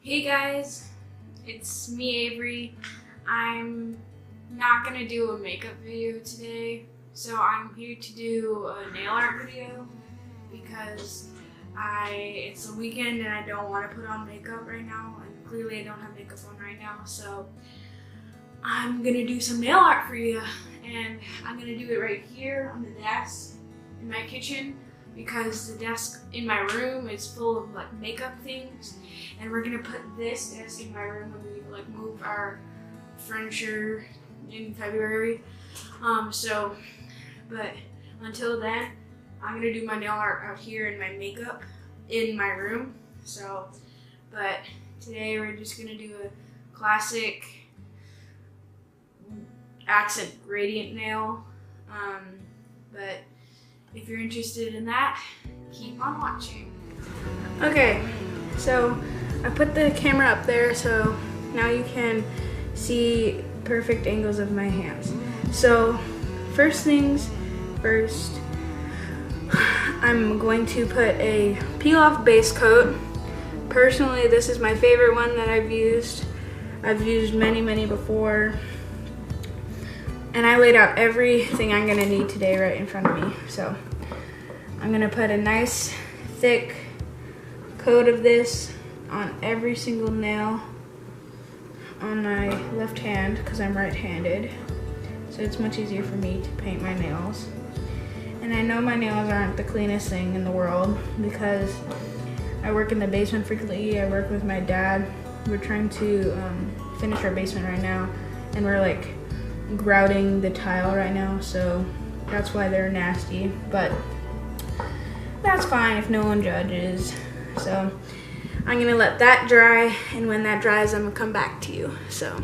Hey guys, it's me, Avery. I'm not gonna do a makeup video today, so I'm here to do a nail art video because it's a weekend and I don't want to put on makeup right now, and clearly I don't have makeup on right now, so I'm gonna do some nail art for you, and I'm gonna do it right here on the desk in my kitchen because the desk in my room is full of like makeup things, and we're gonna put this desk in my room when we like move our furniture in February. But until then, I'm gonna do my nail art out here and my makeup in my room. But today we're just gonna do a classic accent gradient nail. But if you're interested in that, keep on watching. Okay, so I put the camera up there so now you can see perfect angles of my hands. So first things first, I'm going to put a peel off base coat. Personally, this is my favorite one that I've used. I've used many before. And I laid out everything I'm gonna need today right in front of me. So I'm gonna put a nice thick coat of this on every single nail on my left hand because I'm right-handed. So it's much easier for me to paint my nails. And I know my nails aren't the cleanest thing in the world because I work in the basement frequently. I work with my dad. We're trying to finish our basement right now, and we're like grouting the tile right now, so that's why they're nasty, but that's fine if no one judges. So I'm gonna let that dry, and when that dries, I'm gonna come back to you. So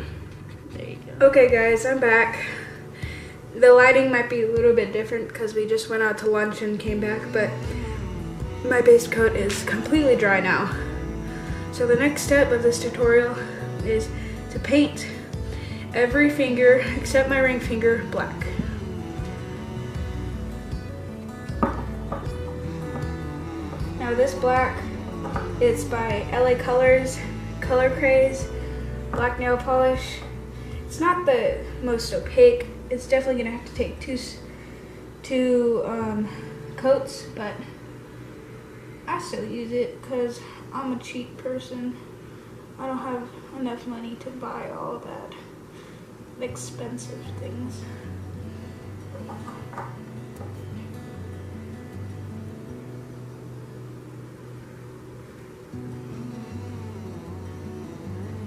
there you go. Okay guys, I'm back. The lighting might be a little bit different because we just went out to lunch and came back, but my base coat is completely dry now. So the next step of this tutorial is to paint every finger except my ring finger black. Now this black, it's by LA Colors, Color Craze, black nail polish. It's not the most opaque. It's definitely gonna have to take two coats, but I still use it because I'm a cheap person. I don't have enough money to buy all that expensive things.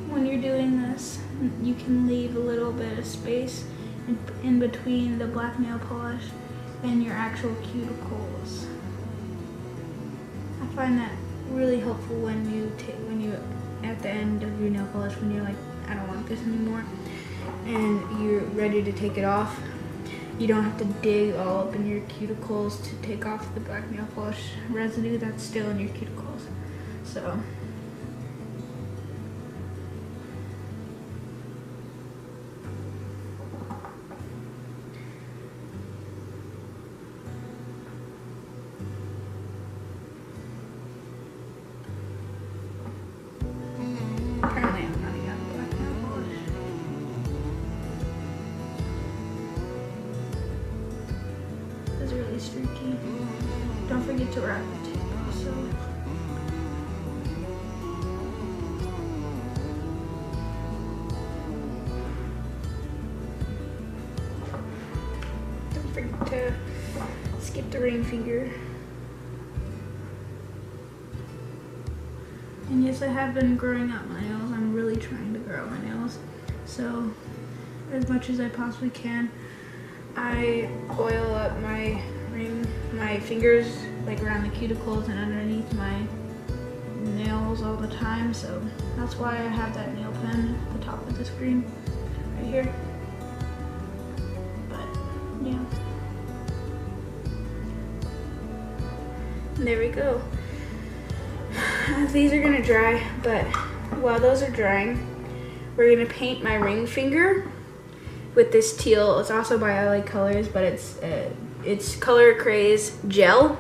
When you're doing this, you can leave a little bit of space in between the black nail polish and your actual cuticles. I find that really helpful when you at the end of your nail polish, when you're like, I don't want this anymore, and you're ready to take it off. You don't have to dig all up in your cuticles to take off the black nail polish residue that's still in your cuticles. So apparently I'm running out of black nail polish. It's really streaky. Don't forget to wrap the tape also. Don't forget to skip the ring finger. And yes, I have been growing out my nails. I'm really trying to grow out my nails. So as much as I possibly can, I oil up my fingers like around the cuticles and underneath my nails all the time. So that's why I have that nail pen at the top of the screen right here. But yeah, there we go. These are gonna dry, but while those are drying, we're gonna paint my ring finger with this teal. It's also by LA Colors, but it's Color Craze gel.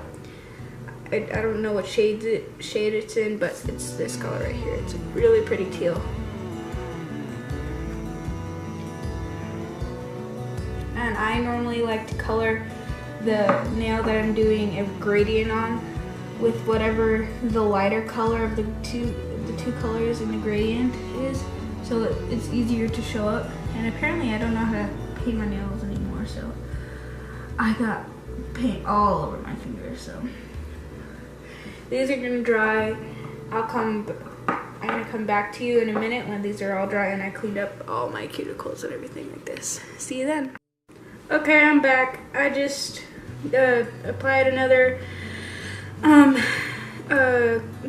I don't know what shade it's in, but it's this color right here. It's really pretty teal. And I normally like to color the nail that I'm doing a gradient on with whatever the lighter color of the two colors in the gradient is, so it's easier to show up. And apparently I don't know how to paint my nails anymore, so I got paint all over my fingers. So these are gonna dry. I'm gonna come back to you in a minute when these are all dry and I cleaned up all my cuticles and everything like this. See you then. Okay, I'm back. I just applied another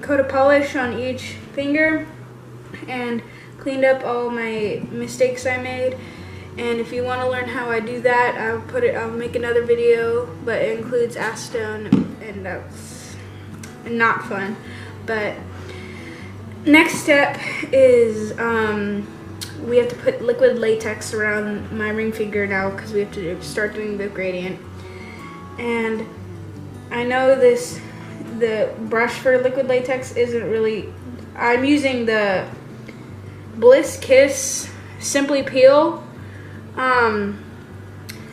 coat of polish on each finger and cleaned up all my mistakes I made. And if you want to learn how I do that, I'll make another video, but it includes acetone, and that's not fun. But next step is we have to put liquid latex around my ring finger now because we have to start doing the gradient. And I know the brush for liquid latex isn't really, I'm using the Bliss Kiss Simply Peel,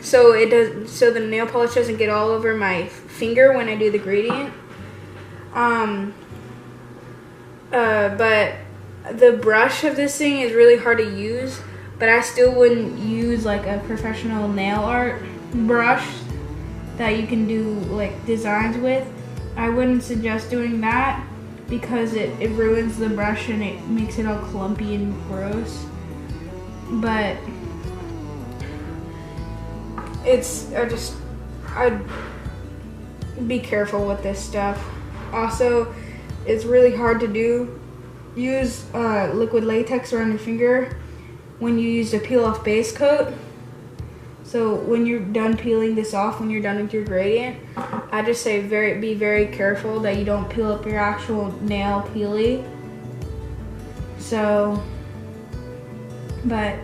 so the nail polish doesn't get all over my finger when I do the gradient. But the brush of this thing is really hard to use, but I still wouldn't use like a professional nail art brush that you can do like designs with. I wouldn't suggest doing that because it ruins the brush and it makes it all clumpy and gross. But I'd be careful with this stuff. Also, it's really hard to use liquid latex around your finger when you use a peel off base coat. So when you're done peeling this off, when you're done with your gradient, I just say be very careful that you don't peel up your actual nail peely. So, but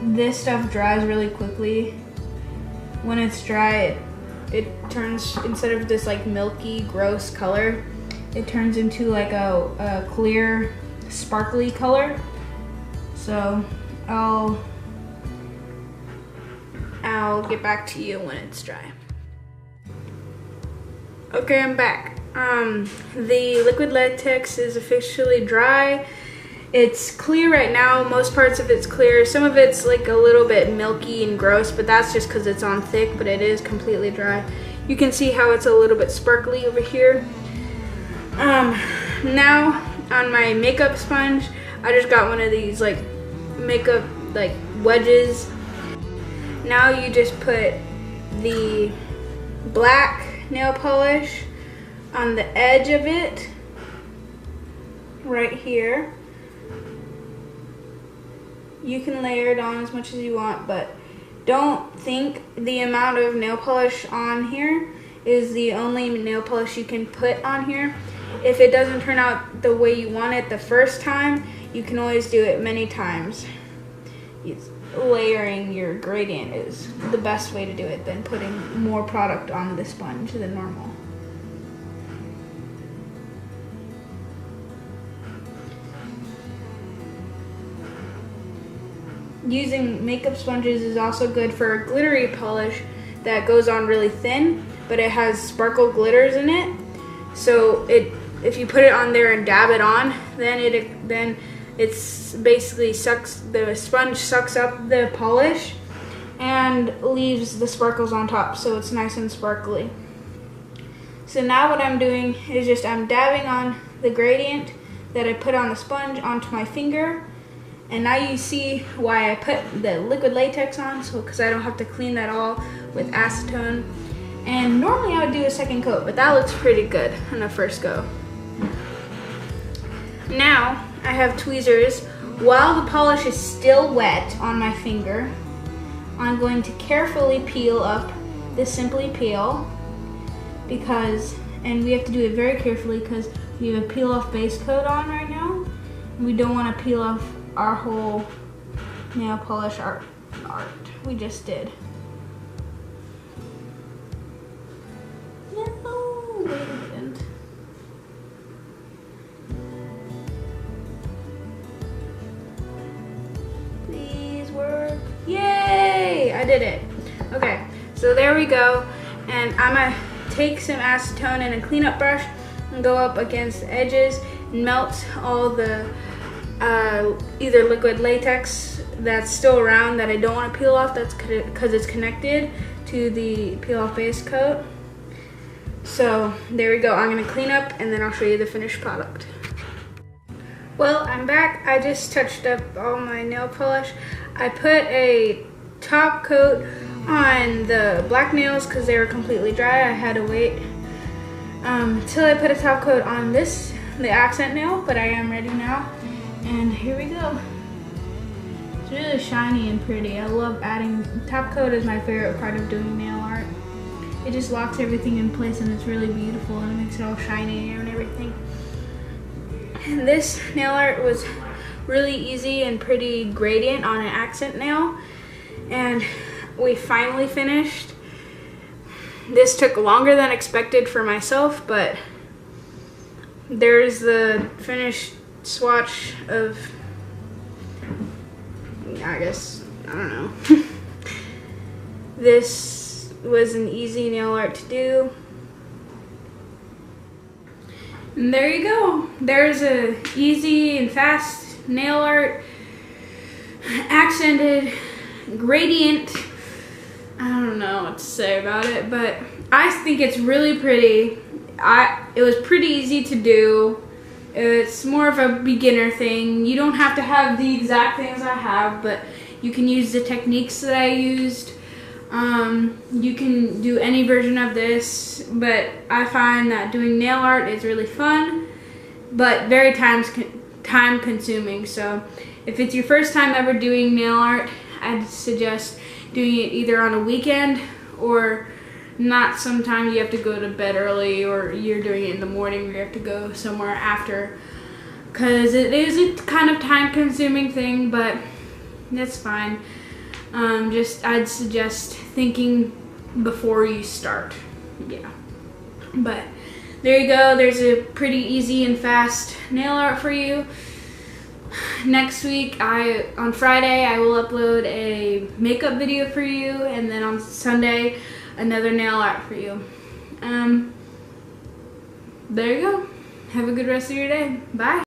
this stuff dries really quickly. When it's dry, it turns, instead of this like milky, gross color, it turns into like a clear, sparkly color. So I'll get back to you when it's dry. Okay, I'm back. The liquid latex is officially dry. It's clear right now. Most parts of it's clear. Some of it's like a little bit milky and gross, but that's just because it's on thick, but it is completely dry. You can see how it's a little bit sparkly over here. Now on my makeup sponge, I just got one of these like makeup like wedges. Now you just put the black nail polish on the edge of it, right here. You can layer it on as much as you want, but don't think the amount of nail polish on here is the only nail polish you can put on here. If it doesn't turn out the way you want it the first time, you can always do it many times. Layering your gradient is the best way to do it than putting more product on the sponge than normal. Using makeup sponges is also good for a glittery polish that goes on really thin, but it has sparkle glitters in it. So if you put it on there and dab it on, then it's basically the sponge sucks up the polish and leaves the sparkles on top, so it's nice and sparkly. So now what I'm doing is I'm dabbing on the gradient that I put on the sponge onto my finger. And now you see why I put the liquid latex on, so because I don't have to clean that all with acetone. And normally I would do a second coat, but that looks pretty good on the first go. Now I have tweezers. While the polish is still wet on my finger, I'm going to carefully peel up the Simply Peel and we have to do it very carefully because we have a peel off base coat on right now. And we don't want to peel off our whole nail polish art we just did. No, wait a minute. did it. Okay, so there we go. And I'm gonna take some acetone and a cleanup brush and go up against the edges and melt all the either liquid latex that's still around that I don't want to peel off, that's because it's connected to the peel off base coat. So there we go. I'm gonna clean up and then I'll show you the finished product. Well, I'm back. I just touched up all my nail polish. I put a top coat on the black nails because they were completely dry. I had to wait till I put a top coat on the accent nail, but I am ready now. And here we go. It's really shiny and pretty. I love adding, top coat is my favorite part of doing nail art. It just locks everything in place and it's really beautiful and it makes it all shiny and everything. And this nail art was really easy and pretty gradient on an accent nail. And we finally finished. This took longer than expected for myself, but there's the finished swatch of, I guess, I don't know. This was an easy nail art to do. And there you go. There's a easy and fast nail art, accented, gradient. I don't know what to say about it, but I think it's really pretty. It was pretty easy to do. It's more of a beginner thing. You don't have to have the exact things I have, but you can use the techniques that I used. You can do any version of this, but I find that doing nail art is really fun, but very time consuming. So if it's your first time ever doing nail art, I'd suggest doing it either on a weekend or not. Sometimes you have to go to bed early, or you're doing it in the morning, or you have to go somewhere after, because it is a kind of time consuming thing, but that's fine. I'd suggest thinking before you start. Yeah. But there you go. There's a pretty easy and fast nail art for you. Next week, on Friday, I will upload a makeup video for you, and then on Sunday, another nail art for you. There you go. Have a good rest of your day. Bye.